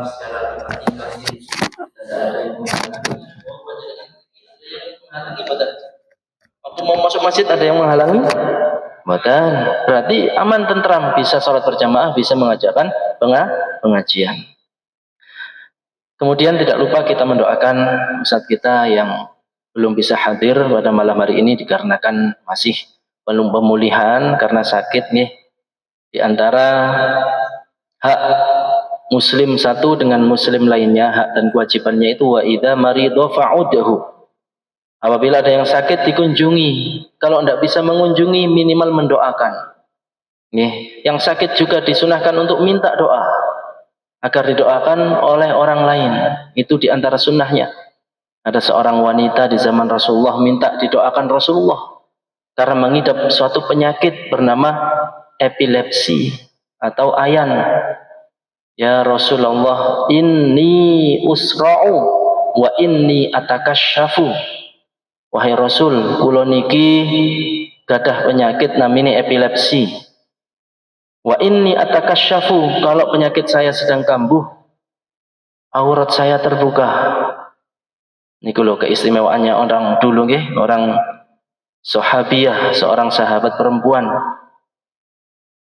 secara pribadi pasti tidak ada yang menghalangi. Waktu mau masuk masjid ada yang menghalangi? Bukan. Berarti aman, tentram, bisa sholat berjamaah, bisa mengajarkan pengajian. Kemudian tidak lupa kita mendoakan ustadz kita yang belum bisa hadir pada malam hari ini dikarenakan masih belum pemulihan karena sakit nih. Di antara hak muslim satu dengan muslim lainnya, hak dan kewajibannya itu wa idza maridha fa'udhu. Apabila ada yang sakit dikunjungi, kalau tidak bisa mengunjungi minimal mendoakan. Nih, yang sakit juga disunahkan untuk minta doa agar didoakan oleh orang lain. Itu di antara sunnahnya. Ada seorang wanita di zaman Rasulullah minta didoakan Rasulullah karena mengidap suatu penyakit bernama epilepsi atau ayan. Ya Rasulullah, inni usra'u wa inni atakasyafu. Wahai Rasul, kula niki gadah penyakit namine epilepsi. Wa inni atakasyafu, kalau penyakit saya sedang kambuh, aurat saya terbuka. Niku lho keistimewaannya orang dulu nggih, orang sahabiyah, seorang sahabat perempuan.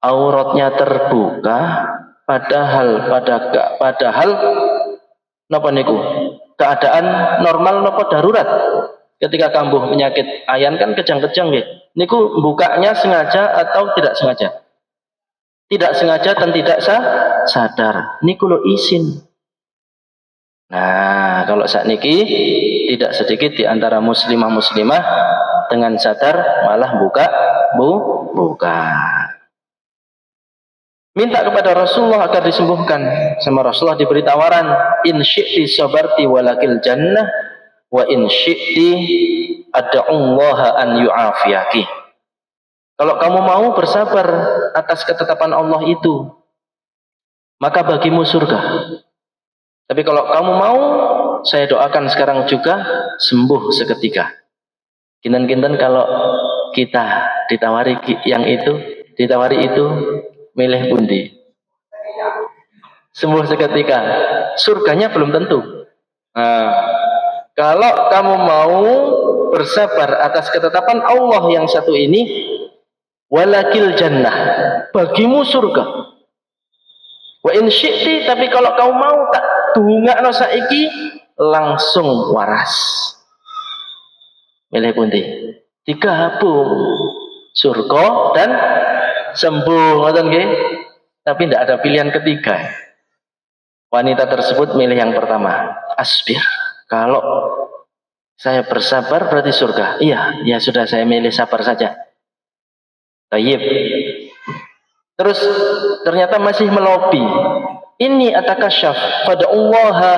Auratnya terbuka padahal napa niku? Keadaan normal napa darurat? Ketika kambuh penyakit ayan kan kejang-kejang nggih. Niku bukanya sengaja atau tidak sengaja? Tidak sengaja dan tidak sadar. Niku lho isin. Nah, kalau saat niki tidak sedikit di antara muslimah dengan sadar malah buka. Minta kepada Rasulullah agar disembuhkan. Sama Rasulullah diberi tawaran, in syi'ti sabarti walakil jannah wa in syi'ti ad'ullaha an yu'afiyaki. Kalau kamu mau bersabar atas ketetapan Allah itu, maka bagimu surga. Tapi kalau kamu mau, saya doakan sekarang juga sembuh seketika. Kinten-kinten kalau kita ditawari itu, milih pundi? Sembuh seketika. Surganya belum tentu. Nah, kalau kamu mau bersabar atas ketetapan Allah yang satu ini, walakil jannah, bagimu surga. Wa in syi'ti, tapi kalau kamu mau tak dungakno saiki langsung waras. Milih pundi? Digabung surga dan sembuh, ngoten nggih. Tapi tidak ada pilihan ketiga. Wanita tersebut milih yang pertama, asbir. Kalau saya bersabar berarti surga. Iya, ya sudah saya milih sabar saja. Tayyib. Terus ternyata masih melobi. Ini atakasyaf, fad'ullaha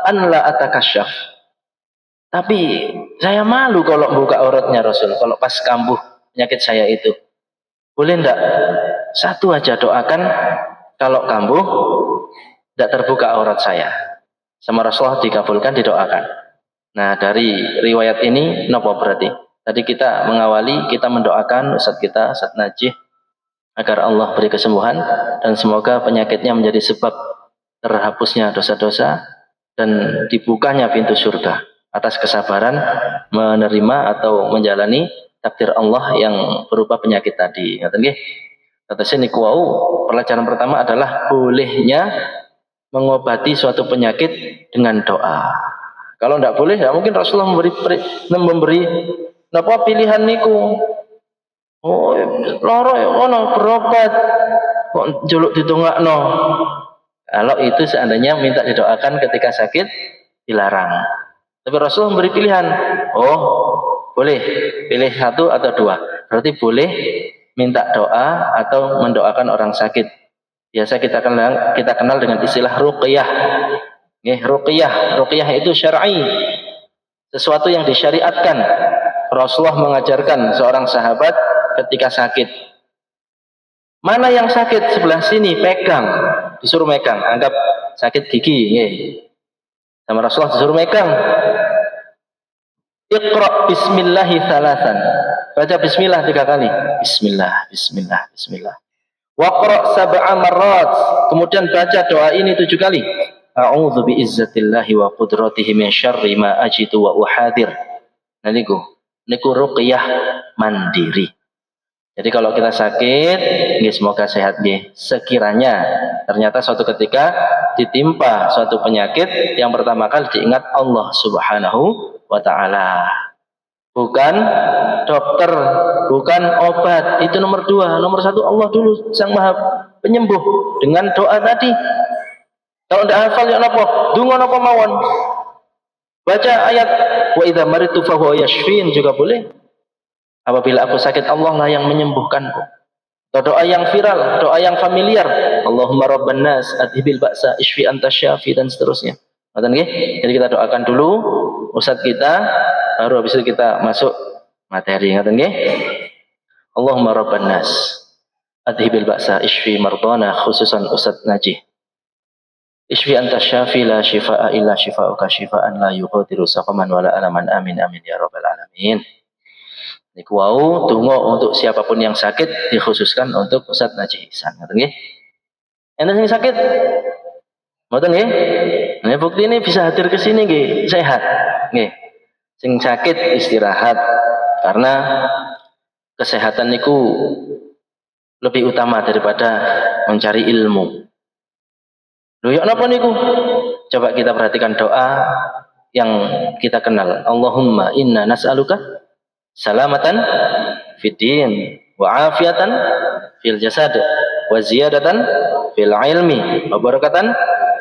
an la atakasyaf. Tapi saya malu kalau buka auratnya Rasul, kalau pas kambuh penyakit saya itu. Boleh enggak? Satu aja doakan kalau kambuh tidak terbuka aurat saya. Sama Rasulullah dikabulkan, didoakan. Nah, dari riwayat ini napa berarti? Tadi kita mengawali, kita mendoakan Ustadz kita, Ustadz Najih, agar Allah beri kesembuhan dan semoga penyakitnya menjadi sebab terhapusnya dosa-dosa dan dibukanya pintu surga atas kesabaran menerima atau menjalani takdir Allah yang berupa penyakit tadi. Ngoten nggih. Terus niku wau pelajaran pertama adalah bolehnya mengobati suatu penyakit dengan doa. Kalau tidak boleh, ya mungkin Rasulullah memberi napa pilihan niku. Oh, loro ono berobat kok juluk ditungakno. Kalau itu seandainya minta didoakan ketika sakit dilarang. Tapi Rasulullah memberi pilihan. Oh, boleh pilih satu atau dua. Berarti boleh minta doa atau mendoakan orang sakit. Biasa kita kenal dengan istilah ruqyah. Ruqyah itu syar'i. Sesuatu yang disyariatkan. Rasulullah mengajarkan seorang sahabat ketika sakit. Mana yang sakit sebelah sini pegang, disuruh megang. Anggap sakit gigi, sama Rasulullah disuruh megang. Iqra bismillahi thalathan. Baca bismillah 3 kali. Bismillah. Waqra sab'a marrat. Kemudian baca doa ini 7 kali. a'udzu bi izzatillahi wa qudratihi min syarri ma ajidu wa uhadir. Nah niku ruqyah mandiri. Jadi kalau kita sakit, nggih semoga sehat nggih. Sekiranya ternyata suatu ketika ditimpa suatu penyakit, yang pertama kali diingat Allah Subhanahu wa taala. Bukan dokter, bukan obat. Itu nomor 2. Nomor 1 Allah dulu, Sang Maha Penyembuh, dengan doa tadi. Kalau tidak hafal ya napa? Donga napa mawon. Baca ayat wa idza maritu fa huwa yashfin juga boleh. Apabila aku sakit, Allah lah yang menyembuhkanku. Atau doa yang viral, doa yang familiar, Allahumma rabban nas adhibil ba'sa ishfi anta syafi, dan seterusnya. Ngoten nggih? Jadi kita doakan dulu ustaz kita, baru habis itu kita masuk materi. Ngoten nggih? Allahumma rabban nas adhibil ba'sa ishfi mardana, khususan Ustaz Najih. Ishfi anta syafi la shifaa illa shifauka shifaan la yughadiru saqaman wala alaman, amin amin ya rabbal alamin. Niku wau donga untuk siapapun yang sakit, dikhususkan untuk Ustaz Najih Ihsan. Ngoten nggih? Enten sing sakit? Mboten nggih? Nah, bukti ini bisa hadir ke sini nggih, sehat. Nggih. Sing sakit istirahat, karena kesehatan niku lebih utama daripada mencari ilmu. Lho ya napa niku? Coba kita perhatikan doa yang kita kenal. Allahumma inna nas'aluka salamatan fid din wa afiatan fil jasad wa ziyadatan fil ilmi wa barakatan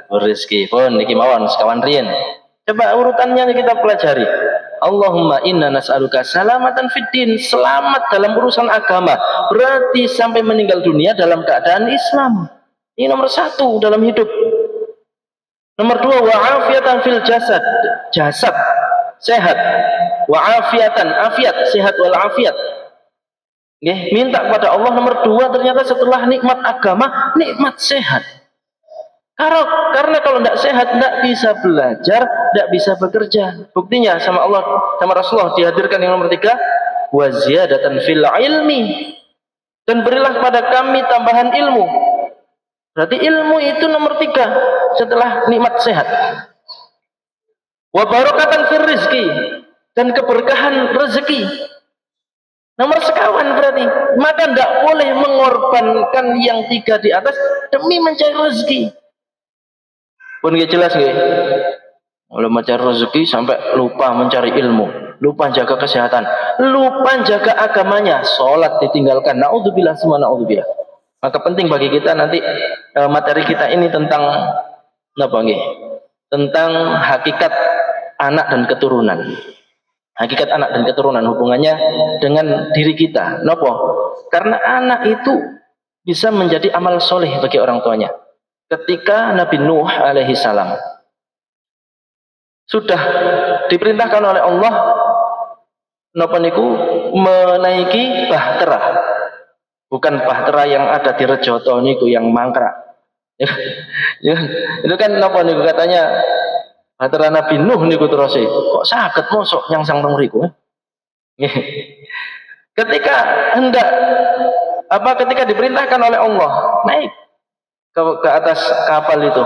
fil rizqi. Pun niki mawon sekawan riyen. Coba urutannya kita pelajari. Allahumma inna nas'aluka salamatan fid din, selamat dalam urusan agama. Berarti sampai meninggal dunia dalam keadaan Islam. Ini nomor 1 dalam hidup. Nomor 2, wa afiatan fil jasad, jasad sehat. Wa afiatan, afiat, sehat wal afiat. Nggih, minta kepada Allah. Nomor 2, ternyata setelah nikmat agama, nikmat sehat. Karena kalau tidak sehat, tidak bisa belajar, tidak bisa bekerja. Buktinya sama Allah, sama Rasulullah dihadirkan yang nomor 3, wa ziyadatan fil ilmi, dan berilah kepada kami tambahan ilmu. Berarti ilmu itu nomor 3 setelah nikmat sehat. Wa barakatan fil rizqi, dan keberkahan rezeki. Nomor sekawan berarti. Maka tidak boleh mengorbankan yang 3 di atas demi mencari rezeki. Pun nggih jelas nggih. Mulai mencari rezeki sampai lupa mencari ilmu, lupa jaga kesehatan, lupa jaga agamanya, sholat ditinggalkan. Naudzubillah semua naudzubillah. Maka penting bagi kita nanti materi kita ini tentang apa nggih? Tentang hakikat anak dan keturunan. Hakikat anak dan keturunan hubungannya dengan diri kita. Napa? Karena anak itu bisa menjadi amal soleh bagi orang tuanya. Ketika Nabi Nuh alaihi salam sudah diperintahkan oleh Allah napa niku menaiki bahtera. Bukan bahtera yang ada di Rejoto niku yang mangkrak. Itu kan napa niku katanya bahtera Nabi Nuh niku terus kok saged mosok yang sang mriku. Ketika diperintahkan oleh Allah naik ke atas kapal itu,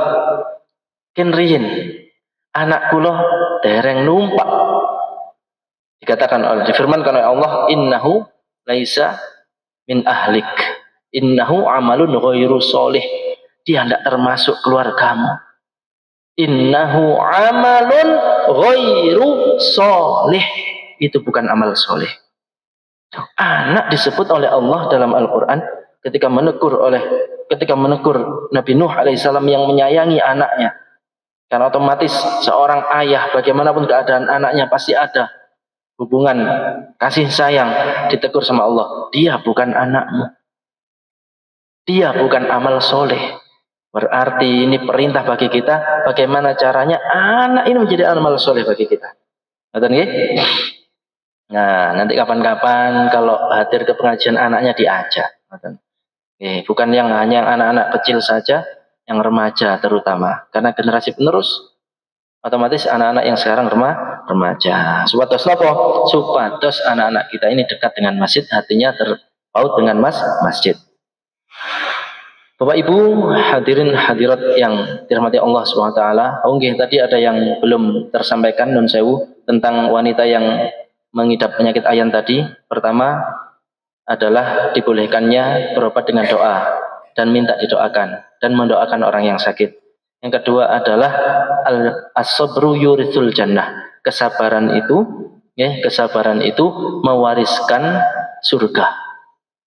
kenriyin anak kula dereng numpak, difirmankan oleh Allah, innahu laisa min ahlik, innahu amalun ghairu sholih, dia tidak termasuk keluargamu. Innahu amalun ghairu sholih, itu bukan amal soleh. Anak disebut oleh Allah dalam Al-Quran ketika menegur Nabi Nuh alaihissalam yang menyayangi anaknya. Karena otomatis seorang ayah bagaimanapun keadaan anaknya pasti ada hubungan kasih sayang. Ditegur sama Allah, dia bukan anakmu, dia bukan amal soleh. Berarti ini perintah bagi kita bagaimana caranya anak ini menjadi amal soleh bagi kita. Ngerti nggih? Nah, nanti kapan-kapan kalau hadir ke pengajian anaknya diajak. Bukan yang hanya anak-anak kecil saja, yang remaja terutama. Karena generasi penerus, otomatis anak-anak yang sekarang remaja. Supados napa? Supados anak-anak kita ini dekat dengan masjid, hatinya terpaut dengan masjid. Bapak Ibu hadirin hadirat yang dirahmati Allah Subhanahu wa taala. Tadi ada yang belum tersampaikan nun sewu tentang wanita yang mengidap penyakit ayan tadi. Pertama adalah dibolehkannya berobat dengan doa dan minta didoakan dan mendoakan orang yang sakit. Yang kedua adalah as-sabru yurithul jannah. Kesabaran itu mewariskan surga.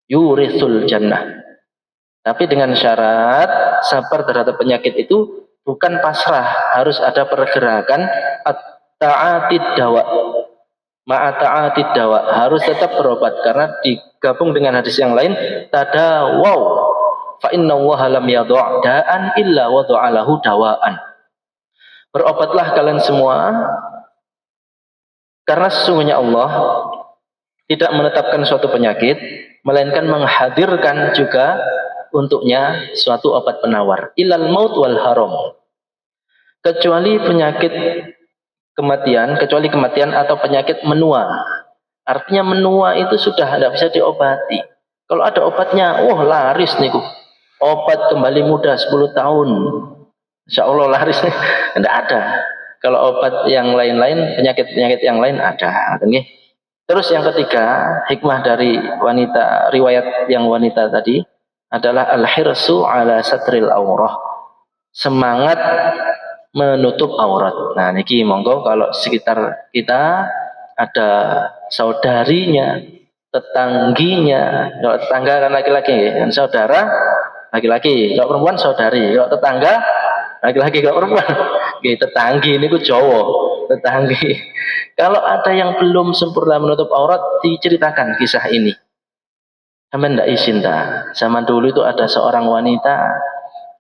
Yurithul jannah. Tapi dengan syarat sabar terhadap penyakit itu bukan pasrah, harus ada pergerakan at-ta'atid dawa. Ma'ata'atid dawa, harus tetap berobat karena digabung dengan hadis yang lain tadawaw fa innallaha lam yadha' da'an illa wadha'a lahu dawaan. Berobatlah kalian semua karena sesungguhnya Allah tidak menetapkan suatu penyakit melainkan menghadirkan juga untuknya suatu obat penawar. Ilal maut wal haram. Kecuali kematian atau penyakit menua. Artinya menua itu sudah tidak bisa diobati. Kalau ada obatnya, laris niku. Obat kembali muda 10 tahun. Insya Allah laris. Tidak ada. Kalau obat yang lain-lain, penyakit yang lain ada. Terus yang ketiga, hikmah dari riwayat yang wanita tadi adalah al-hirsu ala satril aurah. Semangat menutup aurat. Nah, niki monggo kalau sekitar kita ada saudarinya, tetangginya, kalau tetangga kan laki-laki, kan saudara laki-laki, kalau perempuan saudari, kalau tetangga laki-laki, kalau perempuan tetanggi niku Jawa, tetanggi. Kalau ada yang belum sempurna menutup aurat, diceritakan kisah ini. Sampai tidak izin dah. Zaman dulu itu ada seorang wanita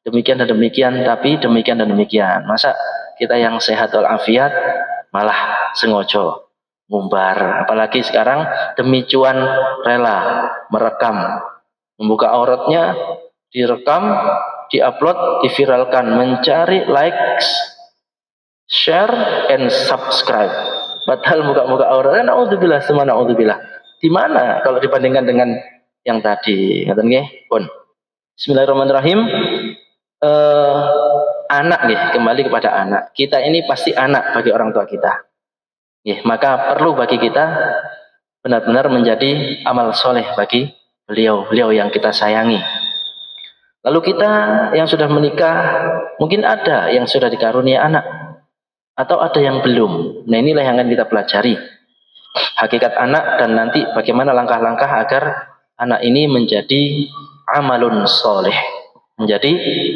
demikian dan demikian, tapi demikian dan demikian. Masa kita yang sehat walafiat malah sengojo ngumbar. Apalagi sekarang demi cuan rela merekam, membuka auratnya, direkam, diupload, diviralkan, mencari likes, share, and subscribe. Padahal muka-muka auratnya naudzubillah, semua naudzubillah. Di mana kalau dibandingkan dengan yang tadi, ngaten nggih, pun. Bismillahirrahmanirrahim. Anak nggih, kembali kepada anak. Kita ini pasti anak bagi orang tua kita. Nggih, maka perlu bagi kita benar-benar menjadi amal soleh bagi beliau yang kita sayangi. Lalu kita yang sudah menikah, mungkin ada yang sudah dikarunia anak atau ada yang belum. Nah, inilah yang akan kita pelajari. Hakikat anak dan nanti bagaimana langkah-langkah agar anak ini menjadi amalun soleh, menjadi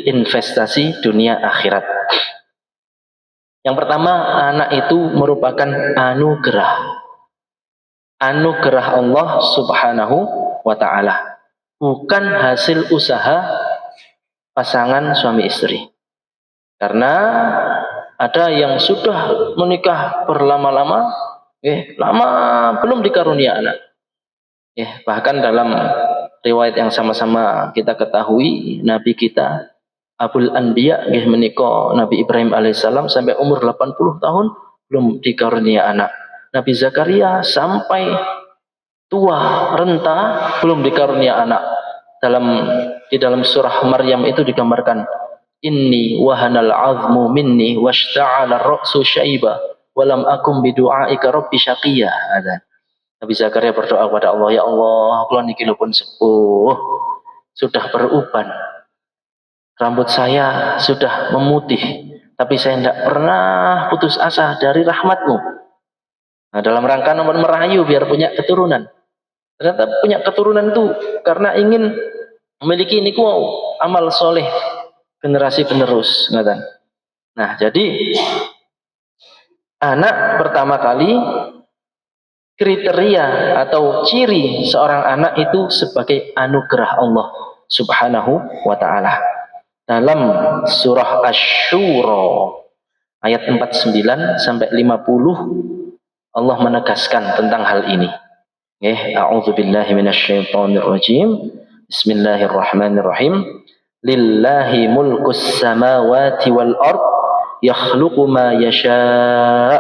investasi dunia akhirat. Yang pertama, anak itu merupakan anugerah Allah Subhanahu wa ta'ala, bukan hasil usaha pasangan suami istri. Karena ada yang sudah menikah berlama-lama, lama belum dikarunia anak. Bahkan dalam riwayat yang sama-sama kita ketahui, Nabi kita Abul Anbiya menikah Nabi Ibrahim alaihissalam sampai umur 80 tahun belum dikarunia anak. Nabi Zakaria sampai tua renta belum dikarunia anak. Di dalam surah Maryam itu digambarkan, inni wahanal azmu minni washta'ala ar-ra'su syaiba walam akum bidu'aika rabbi syaqiyya. Nabi Zakaria berdoa kepada Allah, ya Allah, kula niki pun sepuh, sudah beruban, rambut saya sudah memutih, tapi saya tidak pernah putus asa dari rahmatmu. Nah, dalam rangka nomor merayu biar punya keturunan. Ternyata punya keturunan itu karena ingin memiliki niku amal soleh generasi penerus. Nah, jadi anak pertama kali, kriteria atau ciri seorang anak itu sebagai anugerah Allah Subhanahu wa ta'ala. Dalam surah Asy-Syura ayat 49 sampai 50 Allah menegaskan tentang hal ini. A'udzubillahi minasyaitonir rajim. Bismillahirrahmanirrahim. Lillahi mulkus samawati wal ard yakhluqu ma yasha'.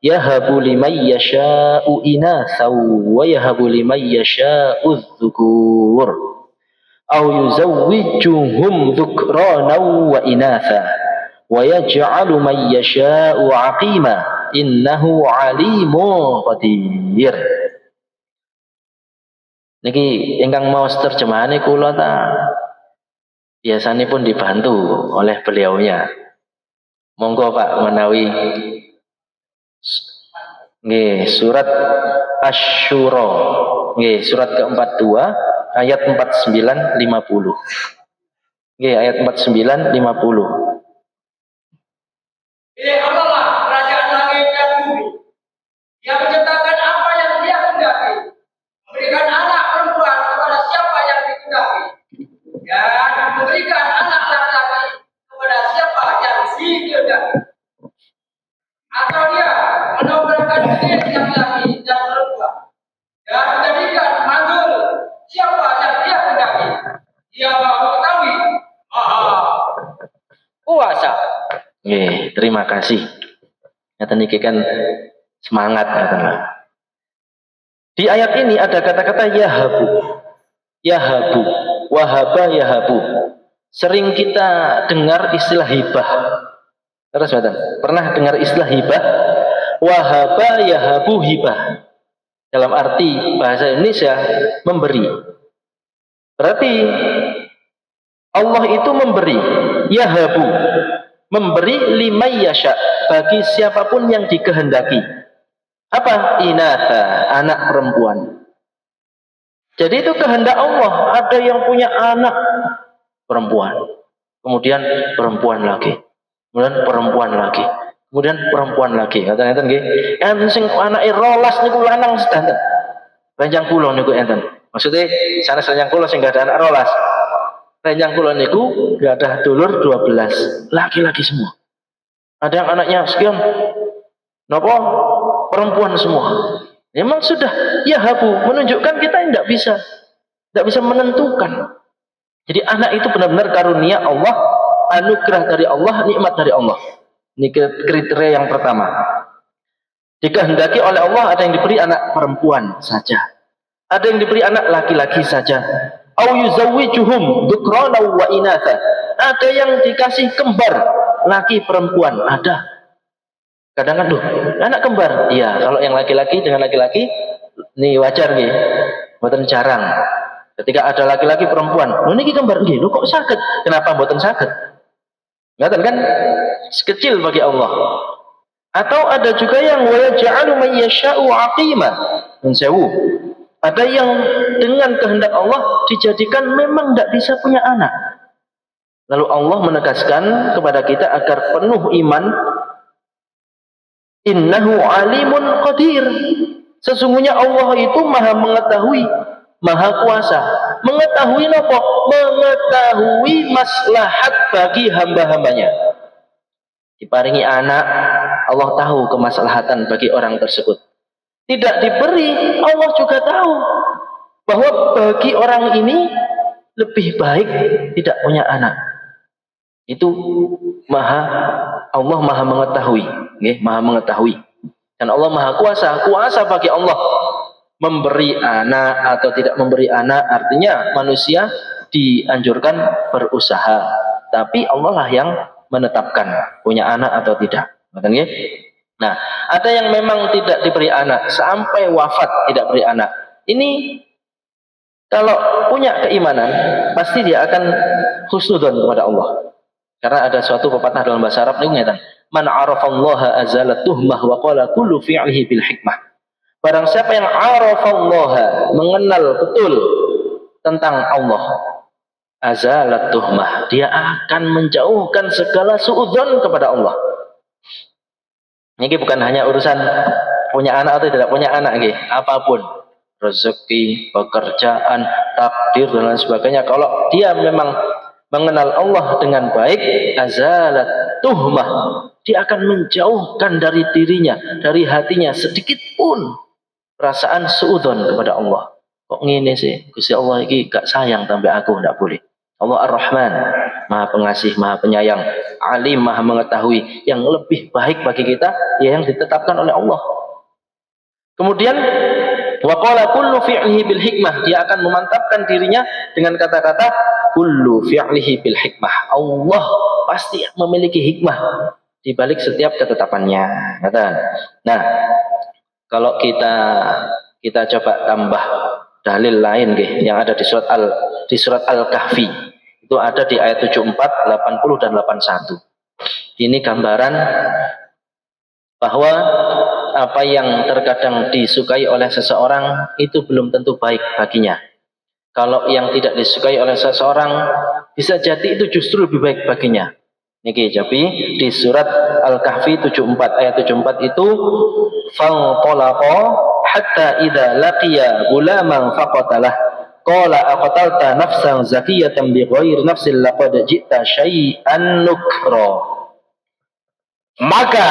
Yahabu liman yasha'u inatha wa yahabu liman yasha'u dzukur. aw yuzawwijuhum dhukrana wa inatha wa yaj'alu man yasha'u 'aqima innahu 'alimun qadir. Niki ingkang maos terjemahane kula ta biasanya pun dibantu oleh beliaunya. Monggo Pak menawi nggih surat Asy-Syura nggih surat ke-42 ayat 49 50. Nggih ayat 49 50. Ini Allah lah kerajaan langit dan bumi. Dia menciptakan apa yang Dia kehendaki, memberikan anak perempuan kepada siapa yang dikehendaki, dan memberikan anak laki-laki kepada siapa yang dikehendaki. Atau Dia menobelkan jenis laki-laki dan perempuan dan menjadikan mandul siapa yang Dia kehendaki. Dia Maha mengetahui, Maha kuasa. Nggih, terima kasih. Ngaten niki kan semangat ngaten. Di ayat ini ada kata-kata yahabu. Yahabu, wahaba yahabu. Sering kita dengar istilah hibah. Terus Badan, pernah dengar istilah hibah? Wahaba yahabu hibah. Dalam arti bahasa Indonesia memberi. Berarti Allah itu memberi, yahabu, memberi liman yasha, bagi siapapun yang dikehendaki. Apa? Inatha, anak perempuan. Jadi itu kehendak Allah. Ada yang punya anak perempuan, kemudian perempuan lagi, kemudian perempuan lagi, kemudian perempuan lagi. Kata-kata nggih, enten sing anake 12 niku lanang sedanten. Ranjang kula niku enten. Maksudnya sanes ranjang kula sing gak ada anak 12. Ranjang kula niku gak ada dulur 12, laki-laki semua. Ada yang anaknya sekian, napa? Perempuan semua. Memang sudah yahabu, menunjukkan kita tidak bisa menentukan. Jadi anak itu benar-benar karunia Allah, anugerah dari Allah, nikmat dari Allah. Ini kriteria yang pertama. Dikehendaki oleh Allah, ada yang diberi anak perempuan saja, ada yang diberi anak laki-laki saja. Au yuzawwijuhum dhukrana wa inatha. Ada yang dikasih kembar, laki perempuan, ada. Kadang kan loh, anak kembar. Iya, kalau yang laki-laki dengan laki-laki ini wajar nih. Mboten jarang. Ketika ada laki-laki perempuan, lho niki kembar nggih, lho kok saged? Kenapa mboten saged? Ngaten kan? Sekecil bagi Allah. Atau ada juga yang wa yaj'alu man yasha'u 'aqima. Mensewu. Ada yang dengan kehendak Allah dijadikan memang tidak bisa punya anak. Lalu Allah menegaskan kepada kita agar penuh iman. Innahu alimun qadir. Sesungguhnya Allah itu maha mengetahui, maha kuasa. Mengetahui apa? Mengetahui maslahat bagi hamba-hambanya. Diparingi anak, Allah tahu kemaslahatan bagi orang tersebut. Tidak diberi, Allah juga tahu bahwa bagi orang ini lebih baik tidak punya anak. Itu Allah maha mengetahui, maha mengetahui. Dan Allah maha kuasa, kuasa bagi Allah memberi anak atau tidak memberi anak. Artinya manusia dianjurkan berusaha, tapi Allah lah yang menetapkan punya anak atau tidak. Nah, ada yang memang tidak diberi anak sampai wafat tidak beri anak. Ini kalau punya keimanan pasti dia akan husnudzon kepada Allah. Karena ada suatu pepatah dalam bahasa Arab ini ngeten, man arafallaha azalat tuhmah wa qala kullu fi'lihi bil hikmah. Barang siapa yang arafallaha, mengenal betul tentang Allah, azalat tuhmah, dia akan menjauhkan segala suudzon kepada Allah. Ini bukan hanya urusan punya anak atau tidak punya anak, apapun, rezeki, pekerjaan, takdir dan lain sebagainya. Kalau dia memang mengenal Allah dengan baik, azalat tuhmah, dia akan menjauhkan dari dirinya, dari hatinya sedikit pun perasaan suudzon kepada Allah. Kok ngene sih, Gusti Allah iki gak sayang sampai aku, ndak boleh. Allah Ar-Rahman, maha pengasih, maha penyayang, alim, maha mengetahui. Yang lebih baik bagi kita ya yang ditetapkan oleh Allah. Kemudian Wa qala kullu fi'lihi bil hikmah, dia akan memantapkan dirinya dengan kata-kata kullu fi'lihi bil hikmah. Allah pasti memiliki hikmah di balik setiap ketetapannya. Nah, kalau kita coba tambah dalil lain yang ada di surat Al-Kahfi. Itu ada di ayat 74, 80 dan 81. Ini gambaran bahwa apa yang terkadang disukai oleh seseorang itu belum tentu baik baginya. Kalau yang tidak disukai oleh seseorang bisa jadi itu justru lebih baik baginya. Niki jadi di surat Al-Kahfi 74 ayat 74 itu fanqalaqa hatta idza laqiya gulaman faqatalah qala aqtalta nafsan zakiyatan bighairi nafsin laqad ji'ta syai'an nukra. Maka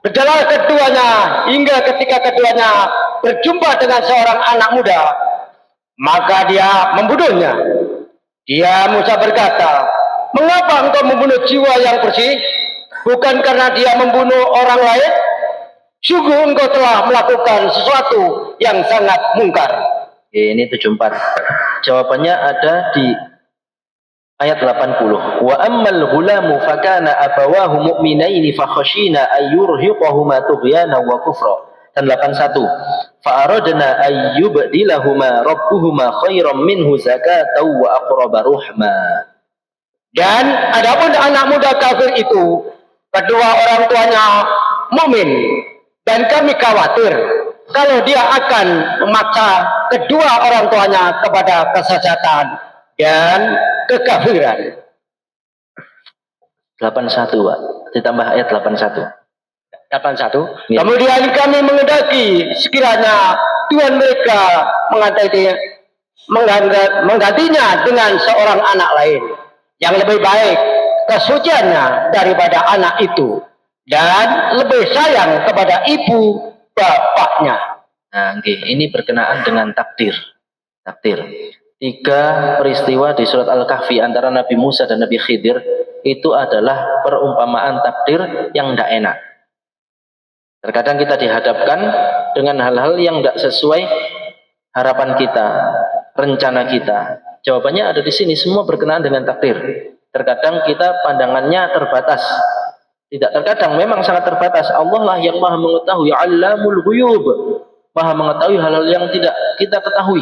berjalan keduanya hingga ketika keduanya berjumpa dengan seorang anak muda, maka dia membunuhnya. Dia Musa berkata, mengapa engkau membunuh jiwa yang bersih? Bukan karena dia membunuh orang lain? Sungguh engkau telah melakukan sesuatu yang sangat mungkar. Ini 74. Jawabannya ada di ayat 80. Wa ammal ghulamu fakana abawahu mu'minaini fakhashina ayyurhiqahuma tughyana wa kufra. Dan 81. Fa aradna ayyubdilahuma rabbuhuma khairam minhu zakatan wa aqraba ruhma. Dan adapun anak muda kafir itu, kedua orang tuanya mukmin, dan kami khawatir kalau dia akan memaksa kedua orang tuanya kepada kesesatan dan kekafiran. 81, Pak. Ditambah ayat 81. 81. Ya. Kemudian kami mengendaki sekiranya Tuhan mereka menggantinya dengan seorang anak lain yang lebih baik kesuciannya daripada anak itu dan lebih sayang kepada ibu bapaknya. Nah, ini berkenaan dengan takdir. Takdir. 3 peristiwa di surat Al-Kahfi antara Nabi Musa dan Nabi Khidir itu adalah perumpamaan takdir yang tidak enak. Terkadang kita dihadapkan dengan hal-hal yang tidak sesuai harapan kita, rencana kita. Jawabannya ada di sini, semua berkenaan dengan takdir. Terkadang kita pandangannya terbatas. Tidak terkadang, memang sangat terbatas. Allah lah yang maha mengetahui, Allamul Ghuyub. Maha mengetahui hal-hal yang tidak kita ketahui.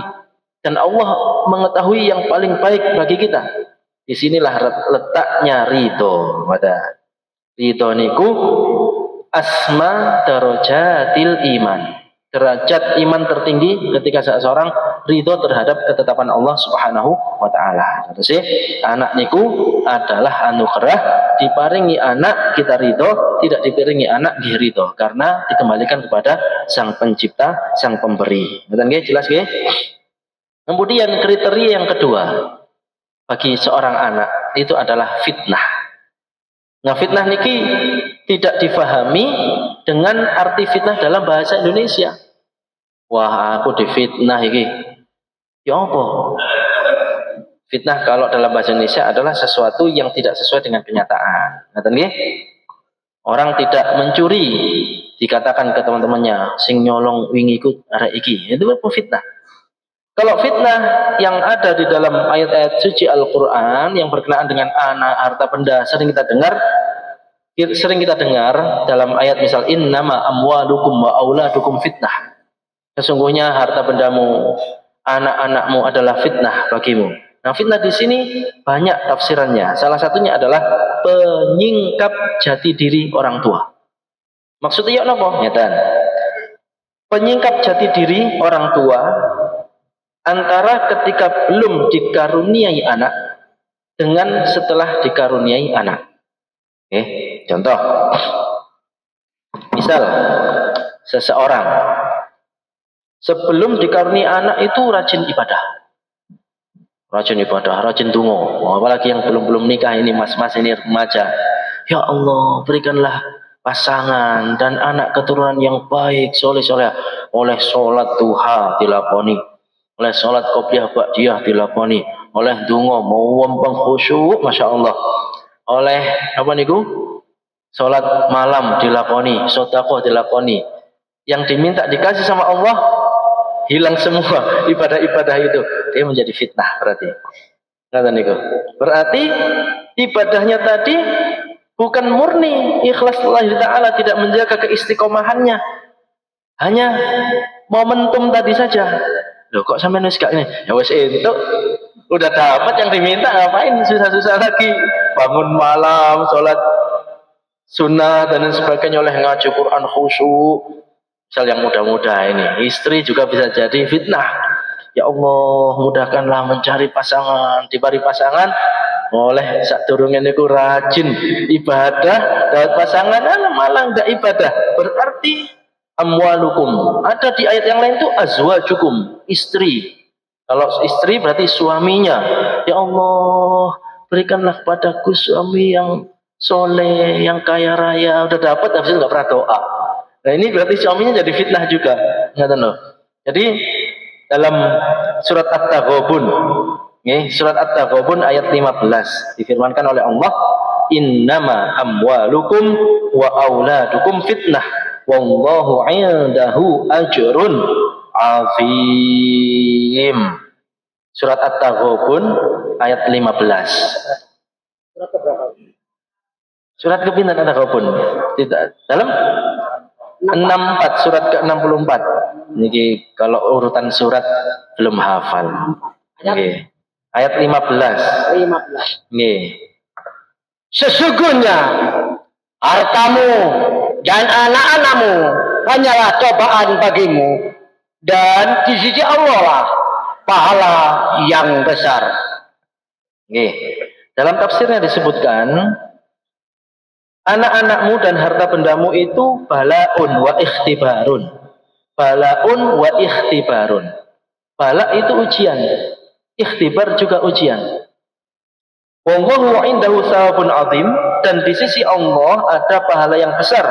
Dan Allah mengetahui yang paling baik bagi kita. Disinilah letaknya ridho. Ridho niku asma darajatil iman. Derajat iman tertinggi ketika seseorang ridho terhadap ketetapan Allah Subhanahu wa taala. Terus anak niku adalah anugerah, diparingi anak kita ridho, tidak diparingi anak nggih ridho karena dikembalikan kepada Sang Pencipta, Sang Pemberi. Betul nggih? Jelas nggih? Kemudian kriteria yang kedua bagi seorang anak itu adalah fitnah. Nah, fitnah niki tidak difahami dengan arti fitnah dalam bahasa Indonesia. Wah, aku difitnah iki. Ya apa? Fitnah kalau dalam bahasa Indonesia adalah sesuatu yang tidak sesuai dengan kenyataan. Ngaten nggih? Orang tidak mencuri dikatakan ke teman-temannya, sing nyolong wingi iku arek iki. Itu apa fitnah? Kalau fitnah yang ada di dalam ayat-ayat suci Al-Quran yang berkenaan dengan anak, harta benda sering kita dengar dalam ayat misal innama amwalukum wa auladukum fitnah. Sesungguhnya harta bendamu, anak-anakmu adalah fitnah bagimu. Nah, fitnah di sini banyak tafsirannya. Salah satunya adalah penyingkap jati diri orang tua. Maksudnya apa? Nyatan. Penyingkap jati diri orang tua antara ketika belum dikaruniai anak dengan setelah dikaruniai anak. Contoh. Misal seseorang sebelum dikaruniai anak itu rajin ibadah. Rajin donga. Apalagi yang belum nikah ini, mas-mas ini remaja. Ya Allah, berikanlah pasangan dan anak keturunan yang baik, soleh, oleh sholat duha dilakoni, oleh sholat qobliyah ba'diyah dilakoni, oleh donga mau wempeng khusyuk, masya Allah, oleh apa niku? Sholat malam dilakoni, sedekah dilakoni. Yang diminta dikasih sama Allah hilang semua ibadah-ibadah itu, dia menjadi fitnah berarti. Kata niku. Berarti ibadahnya tadi bukan murni ikhlas lillahi ta'ala, tidak menjaga keistiqomahannya. Hanya momentum tadi saja. Loh kok sampai wis gak ini? Ya wis entuk. Udah dapat yang diminta, ngapain susah-susah lagi? Bangun malam, sholat sunnah dan lain sebagainya, oleh ngaji Quran khusyuk. Misal yang muda-muda ini, istri juga bisa jadi fitnah. Ya Allah, mudahkanlah mencari pasangan, diberi pasangan oleh sadurunge niku rajin ibadah, dapat pasangan malah enggak ibadah. Berarti amwalukum. Ada di ayat yang lain itu azwajukum, istri. Kalau istri berarti suaminya. Ya Allah, berikanlah padaku suami yang soleh, yang kaya raya. Udah dapat, habis itu nggak pernah doa. Nah ini berarti suaminya jadi fitnah juga. Ngerti loh. Jadi dalam surat At-Taghabun, surat At-Taghabun ayat 15 difirmankan oleh Allah, innama amwalukum wa auladukum fitnah wallahu 'indahu ajrun 'azim. Surat At-Taghabun ayat 15. Surat keberapa? Surat kepinten At-Taghabun. Tidak dalam 64, surat ke-64. Niki kalau urutan surat belum hafal. Nggih. Ayat 15. 15. Nggih. Sesungguhnya hartamu dan anak-anakmu hanyalah cobaan bagimu, dan di sisi Allah lah pahala yang besar. Nggih. Dalam tafsirnya disebutkan anak-anakmu dan harta bendamu itu balaun wa ikhtibarun. Balaun wa ikhtibarun. Bala itu ujian. Ikhtibar juga ujian. Wallahu indahu thawabun azim, dan di sisi Allah ada pahala yang besar.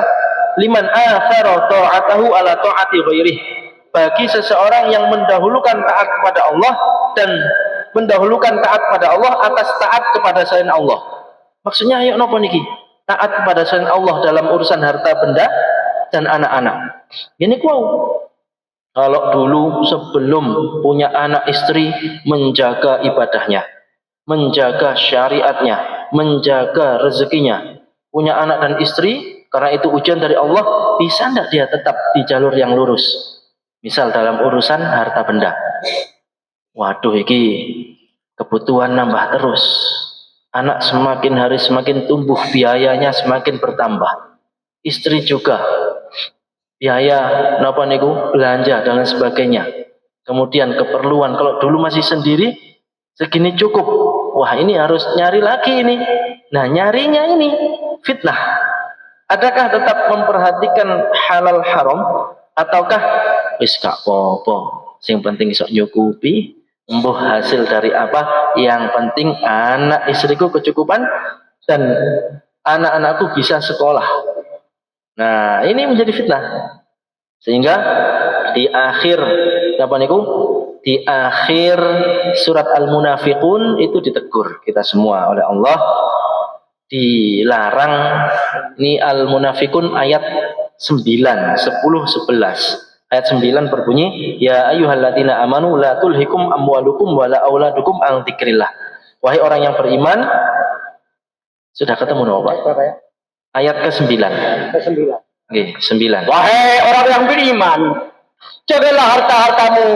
Liman athara ta'atahu ala ta'ati ghairih. Bagi seseorang yang mendahulukan taat kepada Allah dan mendahulukan taat kepada Allah atas taat kepada selain Allah. Maksudnya ayo napa niki? Taat kepada selain Allah dalam urusan harta benda dan anak-anak. Ini kalau dulu sebelum punya anak istri, menjaga ibadahnya, menjaga syariatnya, menjaga rezekinya. Punya anak dan istri, karena itu ujian dari Allah, bisa tidak dia tetap di jalur yang lurus? Misal dalam urusan harta benda. Waduh, iki kebutuhan nambah terus. Anak semakin hari semakin tumbuh, biayanya semakin bertambah. Istri juga, biaya napa niku, belanja dan lain sebagainya. Kemudian keperluan, kalau dulu masih sendiri, segini cukup. Wah, ini harus nyari lagi ini. Nah, nyarinya ini fitnah. Adakah tetap memperhatikan halal haram, ataukah wis gak apa-apa, sing penting iso nyukupi, embuh hasil dari apa, yang penting anak istriku kecukupan dan anak-anakku bisa sekolah. Nah, ini menjadi fitnah. Sehingga di akhir di akhir surat Al-Munafiqun itu ditegur kita semua oleh Allah, dilarang. Ini Al-Munafiqun ayat 9, 10, 11. Ayat 9 berbunyi, ya ayyuhalladzina amanu la tulhikum amwalukum wala auladukum an dzikrillah. Wahai orang yang beriman, sudah ketemu no, Pak? Ayat ke-9. Ke-9. Nggih, 9. Wahai orang yang beriman, jagalah harta-hartamu,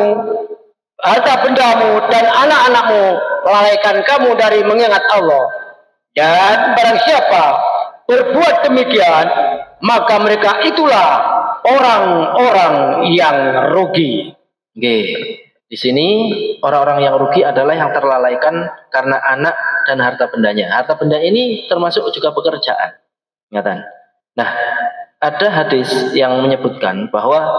harta bendamu dan anak-anakmu, lalaikan kamu dari mengingat Allah. Dan barang siapa berbuat demikian, maka mereka itulah orang-orang yang rugi. Nggih. Di sini orang-orang yang rugi adalah yang terlalaikan karena anak dan harta bendanya. Harta benda ini termasuk juga pekerjaan. Ingatan. Nah, ada hadis yang menyebutkan bahwa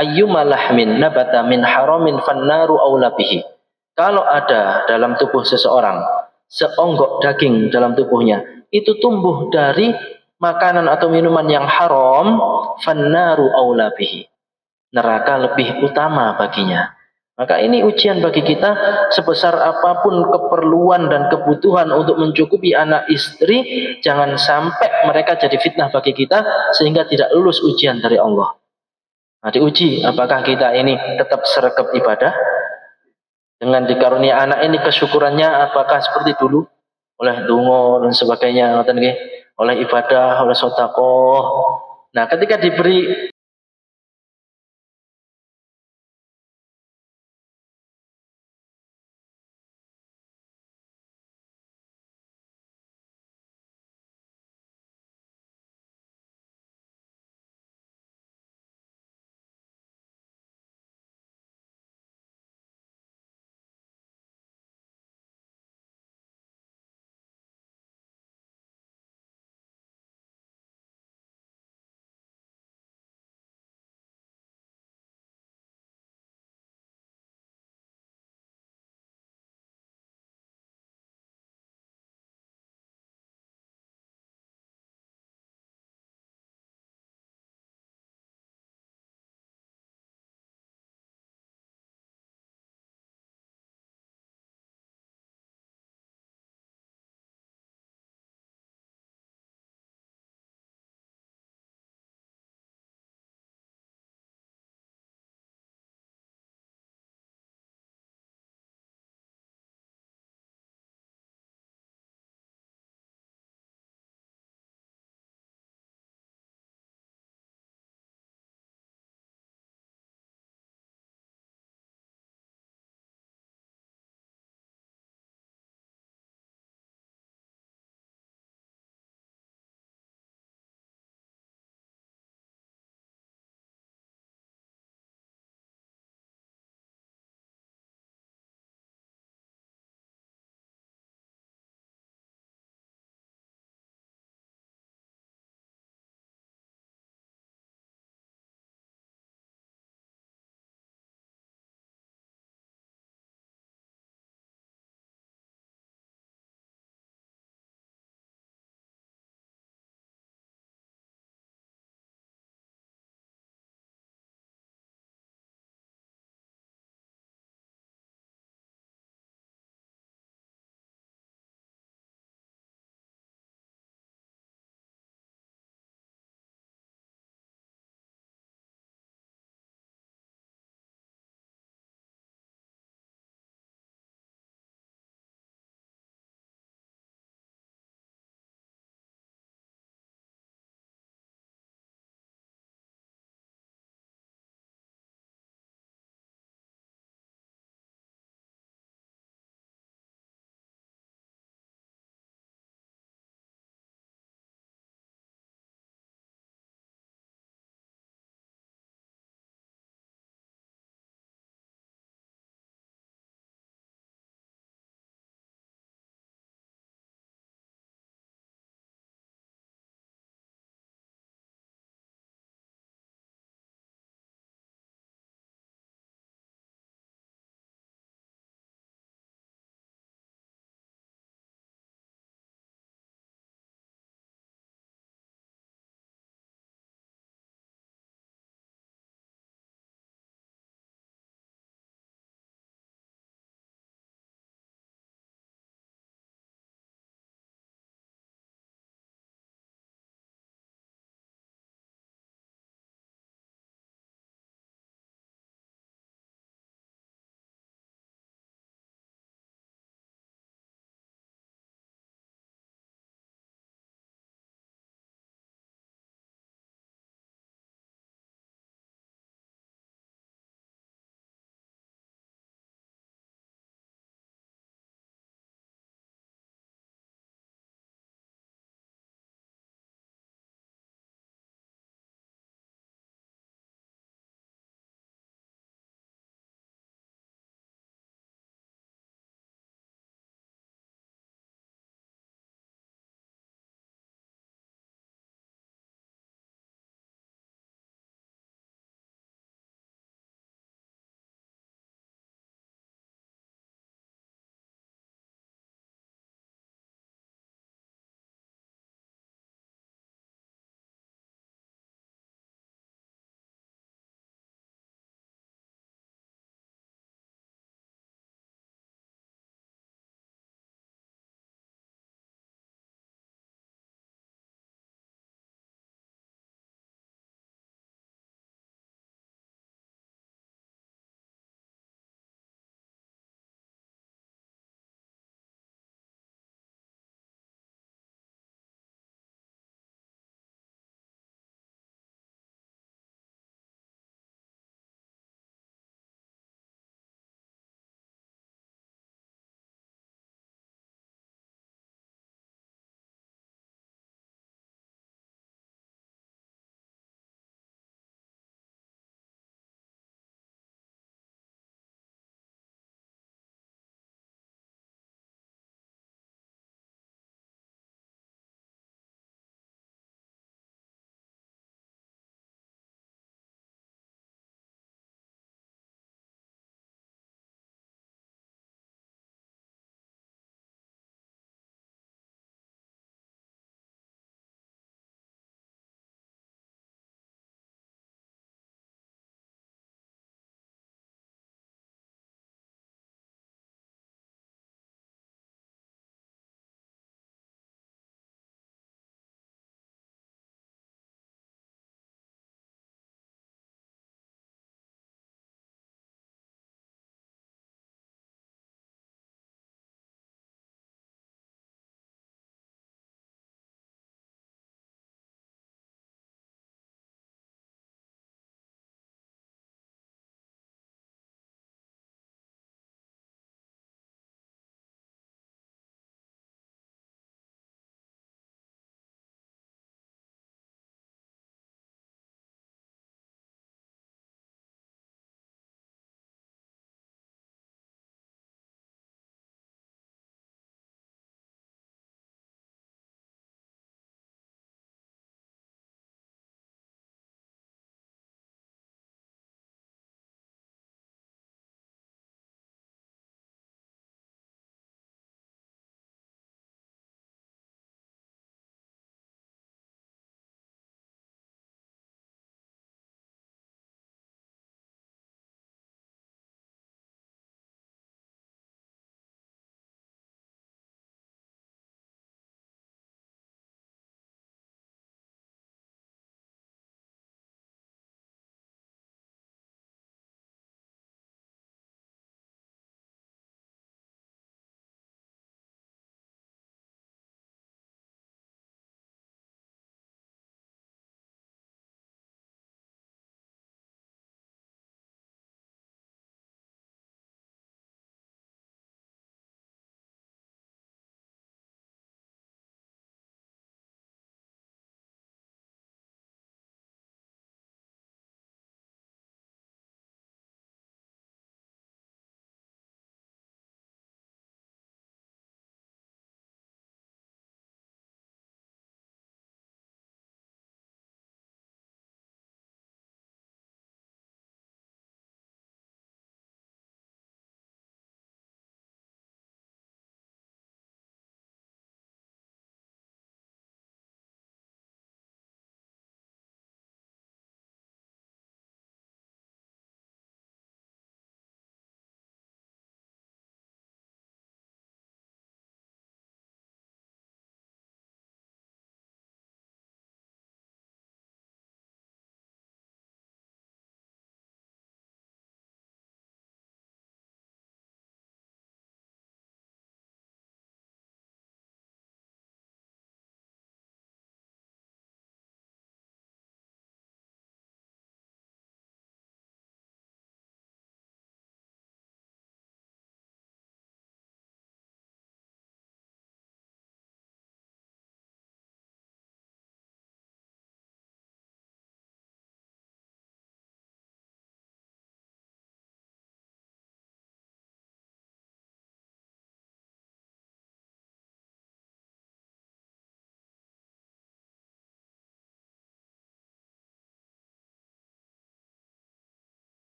ayyuma lahmin nabata min haramin fannaru aula bihi. Kalau ada dalam tubuh seseorang seonggok daging dalam tubuhnya itu tumbuh dari makanan atau minuman yang haram, fannaru aula bihi. Neraka lebih utama baginya. Maka ini ujian bagi kita, sebesar apapun keperluan dan kebutuhan untuk mencukupi anak istri, jangan sampai mereka jadi fitnah bagi kita sehingga tidak lulus ujian dari Allah. Nah, diuji apakah kita ini tetap sregep ibadah dengan dikarunia anak ini, kesyukurannya apakah seperti dulu oleh donga dan sebagainya, ngoten nggih, oleh ibadah, oleh sedekah. Nah, ketika diberi